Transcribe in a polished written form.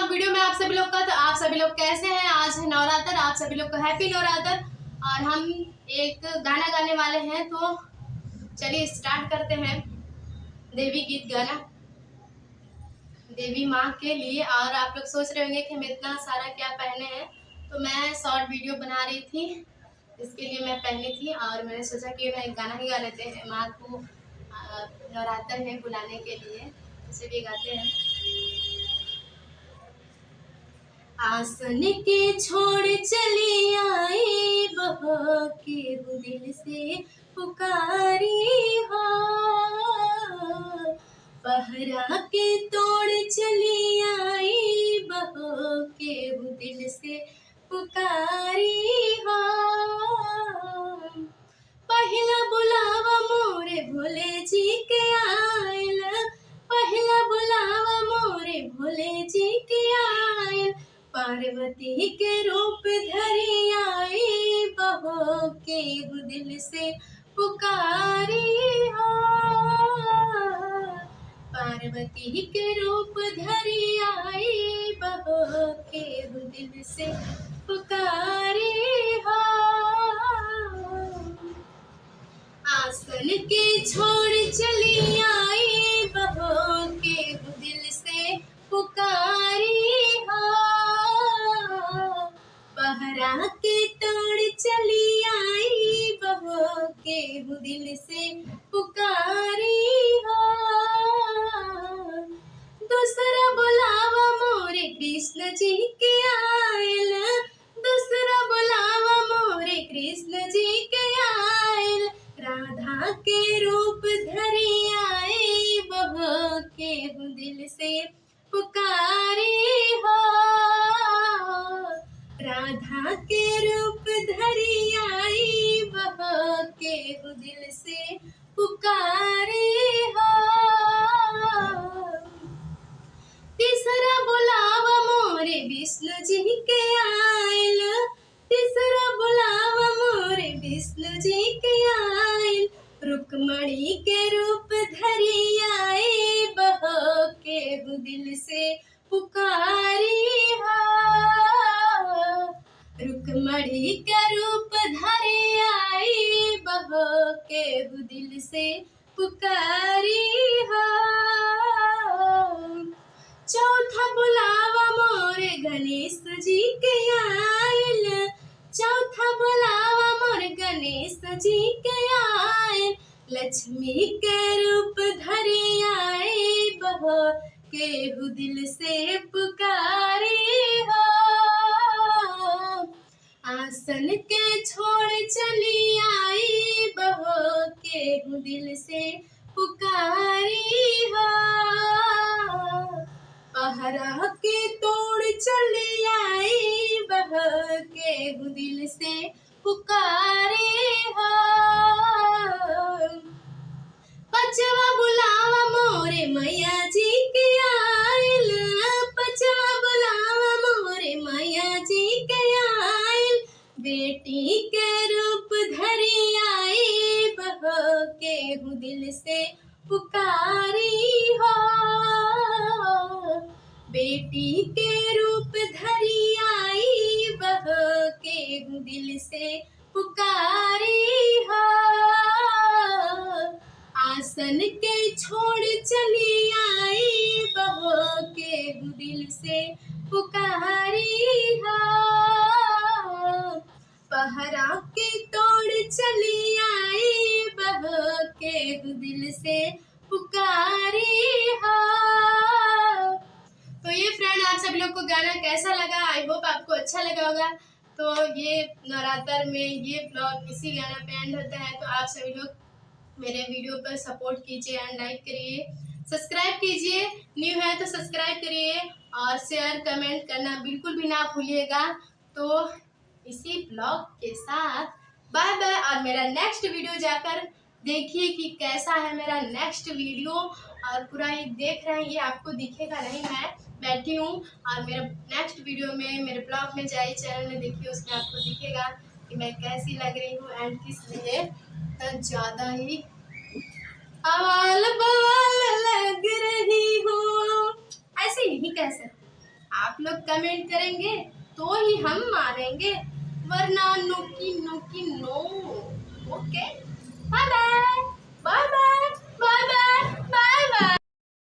Blog video में आप सभी लोग का। तो आप सभी लोग कैसे हैं? आज है नवरात्र, आप सभी लोग को हैप्पी नवरात्र। और हम एक गाना गाने वाले हैं, तो चलिए स्टार्ट करते हैं। देवी गीत गाना देवी माँ के लिए। और आप लोग सोच रहे होंगे कि हम इतना सारा क्या पहने हैं, तो मैं शॉर्ट वीडियो बना रही थी, इसके लिए मैं पहनी थी। और मैंने सोचा कि मैं एक गाना ही गा लेते हैं, माँ को नवरात्र में बुलाने के लिए, इसे भी गाते हैं। आसन के छोड़ चली आई बहा के दिल से पुकारी हो, पहरा के तोड़ चली आई बहा के दिल से पुकारी हो। पहला बुलावा मोरे भोले जी के आयल, पहला बुलावा मोरे भोले जी के आयल, पार्वती के रूप धरी आई बहो के दिल से पुकारी हो, पार्वती के रूप धरी आई बहो के दिल से पुकारी हो। आसन के छोड़ चली आई बहो के दिल से पुकारी हो, पहरा के तोड़ चली आई बहो के दिल से पुकारी हो। दूसरा बुलावा मोरे कृष्ण जी के आयल, दूसरा बुलावा मोरे कृष्ण जी के आयल, राधा के रूप धरी आए बहो के दिल से पुकारी हो, राधा के रूप धरी आई बहो के दिल से पुकारी हो। तीसरा बुलावा मोरे विष्णु जी के आयल, तीसरा बुलावा मोरे विष्णु जी के आयल, रुक्मणी के रूप धरी आए बहो के दिल से पुकारी हो, रुक्मणी के रूप धरी आई बहो के दिल से पुकारी हो। चौथा बुलावा मोरे गणेश जी के आयल, चौथा बुलावा मोरे गणेश जी के आयल, लक्ष्मी के रूप धरी आए बहो के दिल से पुकारी हो। आसन के छोड़ चली आई बहो के दिल से पुकारी हो, पहरा के तोड़ चली आई बहो के दिल से पुकारी हो। पचवा बुलावा मोरे मैया जी के आयल, पचवा बुलावा मोरे मैया जी के आयल, बेटी के रूप धरी आई बहो के दिल से पुकारी हो, बेटी के रूप धरी आई बहो के दिल से पुकारी हो। आसन के छोड़ चली आई बहो के दिल से पुकारी हो, पहरा के तोड़ चली आई बहो के दिल से पुकारी हो। तो ये फ्रेंड, आप सभी लोग को गाना कैसा लगा? आई होप आपको अच्छा लगा होगा। तो ये नवरात्र में ये ब्लॉग इसी गाना पे एंड होता है। तो आप सभी लोग मेरे वीडियो पर सपोर्ट कीजिए एंड लाइक करिए, सब्सक्राइब कीजिए, न्यू है तो सब्सक्राइब करिए, और शेयर कमेंट करना बिल्कुल भी ना भूलिएगा। तो इसी ब्लॉग के साथ बाय बाय। और मेरा नेक्स्ट वीडियो जाकर देखिए कि कैसा है मेरा नेक्स्ट वीडियो। और पूरा ये देख रहे हैं, ये आपको दिखेगा नहीं, मैं बैठी हूँ। और मेरा नेक्स्ट वीडियो में मेरे ब्लॉग में जाइए, चैनल में देखिए, उसमें आपको दिखेगा कि मैं कैसी लग रही हूँ एंड किस लिए तो ज़्यादा ही अवाल बवाल लग रही हूँ, ऐसे ही कैसे। आप लोग कमेंट करेंगे तो ही हम मारेंगे, वरना नो की नो की नो। ओके, बाय बाय।